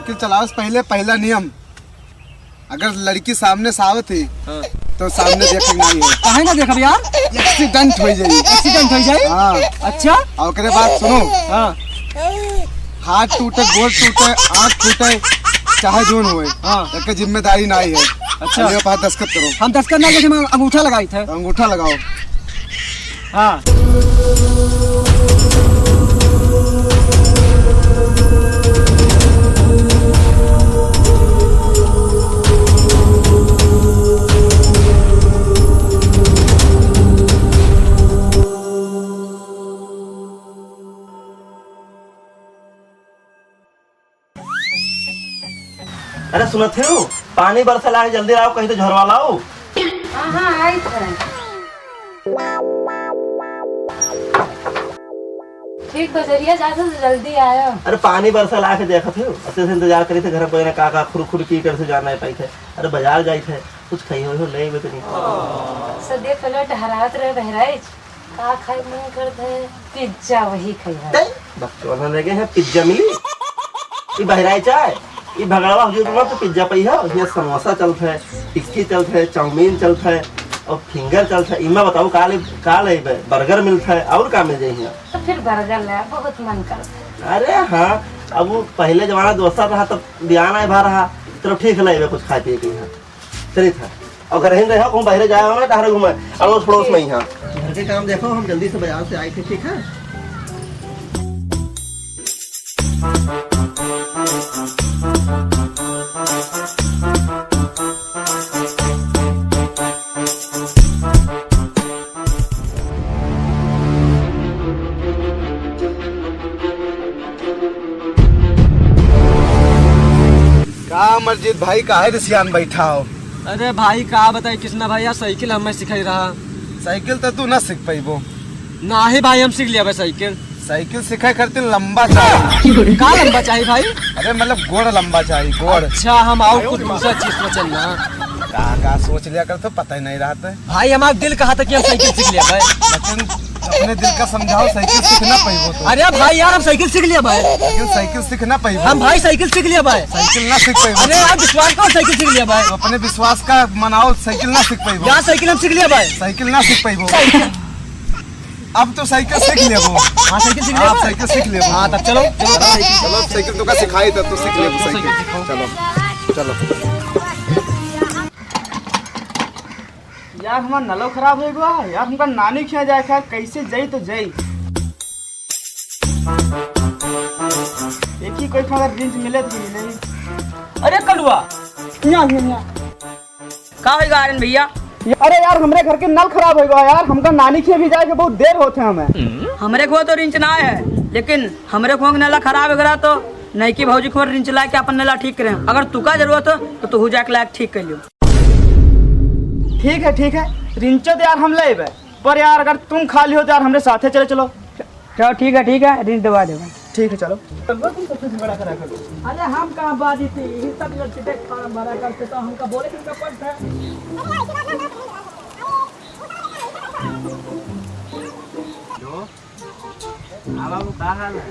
Cycle चलाओ से पहले पहला नियम, अगर लड़की सामने से आवत है तो सामने देखे नहीं है। काहे ना देखब यार, एक्सीडेंट हो जाए। एक्सीडेंट हो जाए। हाँ अच्छा और ओकरे बाद सुनो, हाँ हाथ टूटे, गोड़ टूटे, आँख टूटे, चाहे जोन हुए, हाँ एक जिम्मेदारी नहीं है। अच्छा लियो पास दस्तखत करो। हम दस्तखत ना लेके अंगूठा लगाई थे। अंगूठा लगाओ। हाँ अरे सुनत है पानी बरसा ला, जल्दी आओ, कहीं तो झरवा लाओ। हाँ आई थे। ठीक बजरिया जाते तो जल्दी आयो। अरे पानी बरसा ला के देखा थे, अच्छे से इंतजार करी थे, घर पर काका खुर की कर से जाना है पाई थे। अरे बाजार गई थे, कुछ खाई हो ले तो नहीं। सदे पलट हरात रहे बहराइच का खाई मन करते पिज्जा वही खाई है। बच्चों लगे हैं पिज्जा मिली, ये बहराई चाय, ये भगड़वा हुजूर तो पिज्जा पई है, ये समोसा चलता है, टिक्की चलता है, चाउमीन चलता है और फिंगर चलता है। इमा बताओ का ले बर्गर मिलता है और का मिल जाए। तो फिर बर्गर ले, बहुत मन करता है। अरे हाँ, अब वो पहले जमाना दोस्ता रहा तब बयान आए भा रहा, चलो ठीक है कुछ खाए पिए के यहाँ चली था। और घर ही रहे कहूँ बाहर जाए हो टहरे घूमे अड़ोस पड़ोस में यहाँ घर के काम देखो। हम जल्दी से बाजार से आए थे, ठीक है। का मस्जिद भाई काहे रसियान बैठा हो? अरे भाई का बताए कृष्णा भैया, साइकिल हमें सिखाई रहा। साइकिल तो तू ना सीख पाइबो। ना ही भाई हम सीख लिया भाई साइकिल। साइकिल सिखाए करते लंबा चाहिए। का लंबा चाहिए भाई? अरे मतलब गोड़ लंबा चाहिए, गोड़। अच्छा हम आओ कुछ दूसरा चीज में चलना। का सोच लिया कर तो पता ही नहीं रहता है भाई। हमारा दिल कहा था कि हम साइकिल सीख लिया भाई, लेकिन अपने दिल का समझाओ, साइकिल सीखना पाइबो तो। अरे भाई यार हम साइकिल सीख लिया भाई, लेकिन साइकिल सीखना पाइबो। हम भाई साइकिल सीख लिया भाई। साइकिल ना सीख पाइबो। अरे यार विश्वास करो, साइकिल सीख लिया भाई। तो अपने विश्वास का मनाओ, साइकिल ना सीख पाइबो। यार साइकिल हम सीख लिया भाई। साइकिल ना सीख पाइबो। अब तो साइकिल सीख लेबो। हाँ साइकिल सीख लिया। आप साइकिल सीख लेबो। हाँ तब चलो चलो साइकिल तो का सिखाई तब तो सीख लेबो साइकिल। चलो चलो। यार हमारा नलो खराब हो गया यार, हमका नानी खिया जाए खा, कैसे जाई तो जाई। एक ही कोई खबर रिंच मिले तो नहीं। अरे कलुआ का होगा आर्यन भैया? अरे यार हमरे घर के नल खराब हो गया यार, हमका नानी खिया भी जाए के बहुत देर होते हमें। हमरे खो तो रिंच ना है, लेकिन हमरे खो नला खराब हो गया तो नहीं की भौजी खो रिंच ला के अपन नला ठीक करे। अगर तुका जरूरत हो तो तू जाके ला ठीक कर लियो। ठीक है रिंचो तो यार हम ले पर यार अगर तुम खाली हो तो यार हमरे साथे चले चलो। चलो ठीक है रिंच दबा देगा। ठीक है चलो। अरे हम कहाँ बात थी, यही सब लड़के फार्म भरा करते तो हमका बोले कि पड़ता बाबू का हाल है?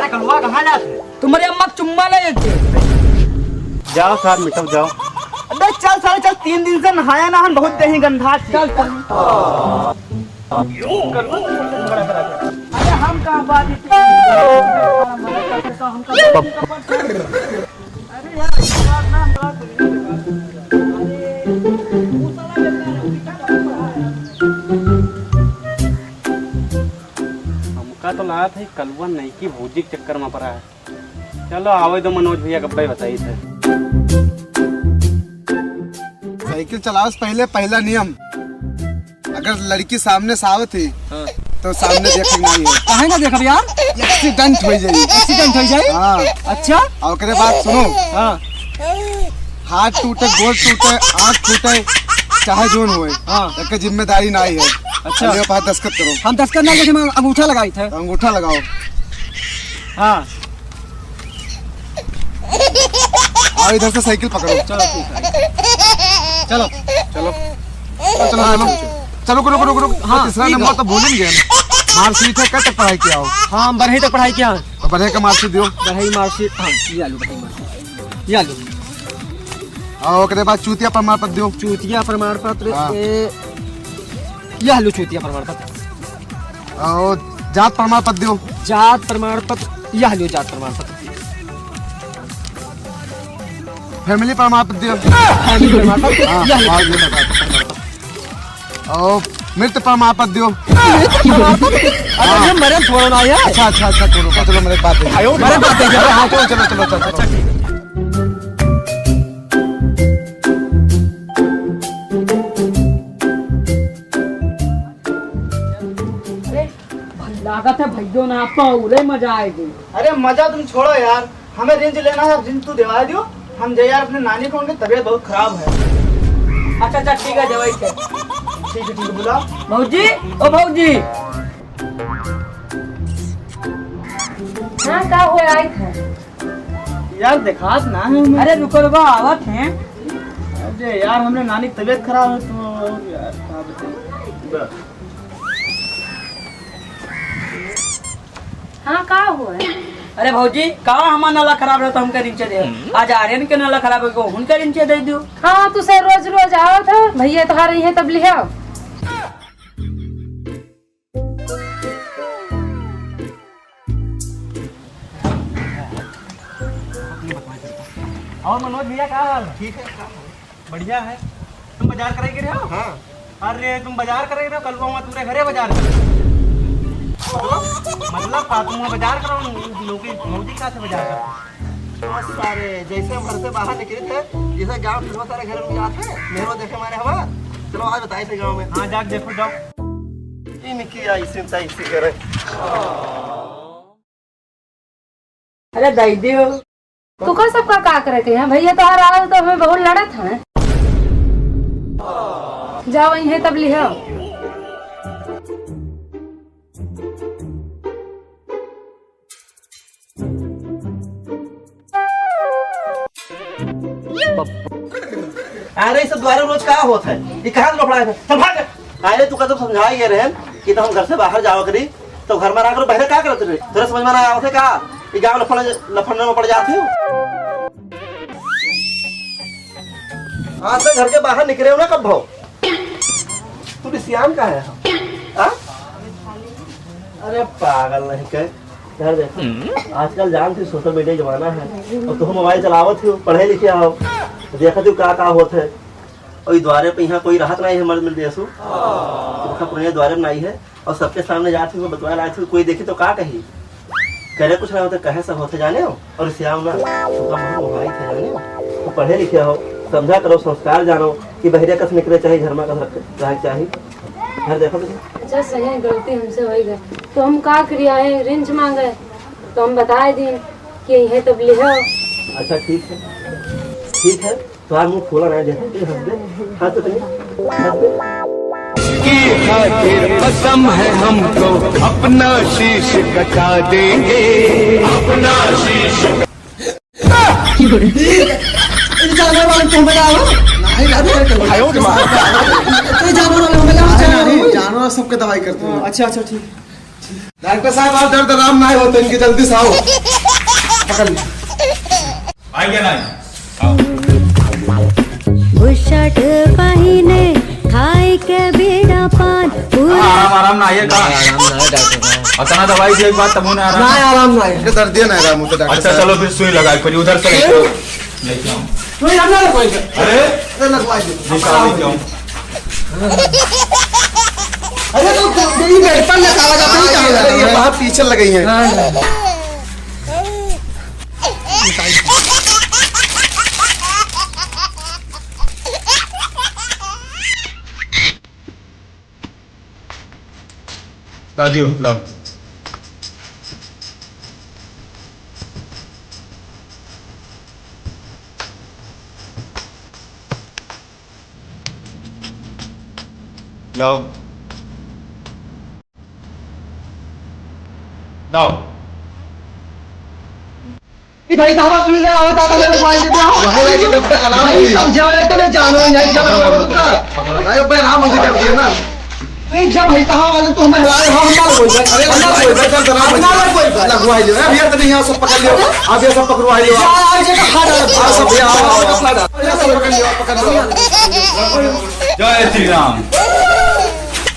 कलुआ कहाँ जाते? तुम्हारे अम्मा चुम्मा ले जाओ साथ मिटक जाओ। अबे चल साले चल, 3 दिन से नहाया ना, हम बहुत दही गंधा थी। चल अरे हम कहाँ बात थी। हमका तो लगा था कलवा नहीं की भूजी के चक्कर में पड़ा है। चलो आवे तो मनोज भैया कब बताई थे। साइकिल चलाओ से पहले पहला नियम, अगर लड़की सामने से आवत है तो सामने देखे नहीं है। काहे ना देखब यार, एक्सीडेंट हो जाए। एक्सीडेंट हो जाए। हाँ अच्छा और ओकरे बाद सुनो, हाँ हाथ टूटे, गोड़ टूटे, आँख टूटे, चाहे जोन हुए, एक जिम्मेदारी नहीं है। अच्छा। लियो पास दस्तखत करो। हम दस्तखत ना लेके मैं अंगूठा लगाई थे। अंगूठा लगाओ। हाँ आओ इधर से साइकिल पकड़ो। चलो ठीक है। चलो चलो चलो चलो चलो रुको रुको रुको। हाँ, तीसरा ठीक नंबर तो भूलेंगे हम। मार्कशीट है, कब तक पढ़ाई किया हो? हाँ हम बढ़ई तक पढ़ाई किया। तो बढ़े का मार्कशीट दियो। बढ़ई मार्कशीट, हाँ ये आलू बढ़ई मार्कशीट, ये आलू। और उसके बाद चूतिया प्रमाण पत्र दियो। चूतिया प्रमाण पत्र, हाँ। ये आलू चूतिया प्रमाण पत्र। और जात प्रमाण पत्र दियो। जात प्रमाण पत्र, ये आलू जात प्रमाण पत्र। फैमिली प्रमाण पत्र दियो। फैमिली प्रमाण पत्र, हाँ, ये आलू और ये प्रमाण पत्र। और मृत प्रमाण पत्र दियो। अरे हम मरे थोड़ा ना यार। अच्छा अच्छा अच्छा चलो चलो मेरे बात है। मेरे बात है। हाँ चलो चलो चलो चलो। अच्छा ठीक है। लागत है भैया ना आपका उरे मजा आएगी। अरे मजा तुम छोड़ो यार, हमें रिंच लेना है, रिंच तू दिवा दियो। हम जे यार अपने नानी को, उनकी तबीयत बहुत खराब है। अच्छा अच्छा ठीक है जवाई थे। ठीक है बुला। भौजी ओ भौजी। हाँ का हुआ आई थे? यार दिखात ना है हमें। अरे रुको रुको आवत हैं। अरे यार हमने नानी की तबीयत खराब है तो यार क्या बताएं। हाँ का हुआ है? अरे भौजी कहा हमारा नाला खराब रहा तो हमके रिंचे दे। आज आर्यन के नाला खराब है उनका रिंचे दे दो। हाँ तू से रोज रोज आओ था, भैया तो रही है तब ले आओ। और मनोज भैया क्या हाल? ठीक है, बढ़िया है। तुम बाजार करे रहे हो? हाँ। अरे तुम बाजार करे रहे हो, कल को मैं तुम्हारे घरे बाजार कर। मतलब का तुम बाजार करो, नौकरी का से बाजार करो। बहुत सारे जैसे हम घर से बाहर निकले थे, जैसे गांव में बहुत सारे घर में जाते हैं, मेहरो देखे हमारे हवा। चलो आज बताए थे गांव में। हाँ जाके देखो जाओ। इनकी आई चिंता इसी करे। अरे दई दियो। तू का सबका का करे के हैं? भैया तो आओ तो हमें बहुत लड़त है। जाओ वहीं है तब ले आओ। अरे इस द्वारा रोज क्या होता है? ये कहाँ लफड़ा है? चल भाग। अरे तू कदम समझा ही रहे कि तो हम घर से बाहर जाओ करी तो घर में आकर पहले क्या करते थे? तेरे समझ में ना आया का ये गाँव लफड़ने में पड़ जाते हो। आज से घर के बाहर निकले हो ना कब भाव? तू श्याम का है? हाँ? अरे पागल नहीं कह यार। देखो आजकल जानते सोशल मीडिया जमाना है और तुम मोबाइल चलावत हो, पढ़े लिखे हो, देखा तू का होता है। और द्वारे पे यहाँ कोई राहत नहीं है मर्द मिल देसु पुराने द्वारे में नहीं है और सबके सामने जाते हुए बतवा लाए थे, कोई देखे तो का कही करे कुछ नहीं होता, कहे सब होते जाने हो। और श्याम ना मोबाइल थे जाने हो, तो पढ़े लिखे हो, समझा करो, संस्कार जानो कि बहरे कस निकले चाहिए, घर में कस रहे चाहिए। घर देखो तो अच्छा सही गलती हमसे हो गई तो हम का क्रिया है रिंच मांगे तो हम बताए दिन कि यही तब ले आओ। अच्छा ठीक है तो आप मुँह खोला नहीं देखो हंस दे हंस दे हंस दे। कसम है हमको अपना शीश कटा देंगे, अपना शीश। जानवर वाले तुम बताओ। जानवर सबके दवाई करते हैं। अच्छा अच्छा ठीक। डॉक्टर साहब आप दर्द आराम ना होते इनकी, जल्दी से आओ। पकड़ ली। आइए ना बुशर्ट पहिने खाए के बेड़ा पान आराम ना आइए का अतना दवाई से एक बात तब आराम ना आराम ना है। दर्द दिया ना आराम होता डॉक्टर अच्छा साहब। चलो फिर सुई लगा फिर उधर से लेके आओ। कोई हम ना कोई। अरे लगवाई दो। निकाल लेके आओ। अरे तो ये बेड पर लगा जाता है। ये वहाँ पीछे लगी है। दादी लाओ। लाओ दाओ भाई साहब सुन ले आओ दादा मेरे को आइए दो वहां लेके डॉक्टर अलावा समझा ले तो जानो नहीं जब अरे भाई राम मुझे कर दिया ना नहीं जब भाई साहब वाले तो हमें हिलाए हम मार बोल रहे अरे हम बोल रहे चल जरा कोई लगवा लियो अब ये तो नहीं सब पकड़ लियो अब ये सब पकड़वा लियो आ जगह खा डालो सब ये आओ कपड़ा डाल ये सब पकड़ लियो जय श्री राम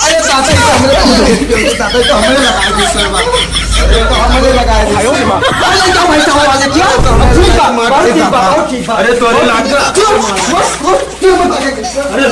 अरे दादा ये तो हमने लगाया दूसरा अरे तो हमने लगाया भाई अरे क्या भाई साहब वाले क्या ठीक बात अरे तोरे लाग अरे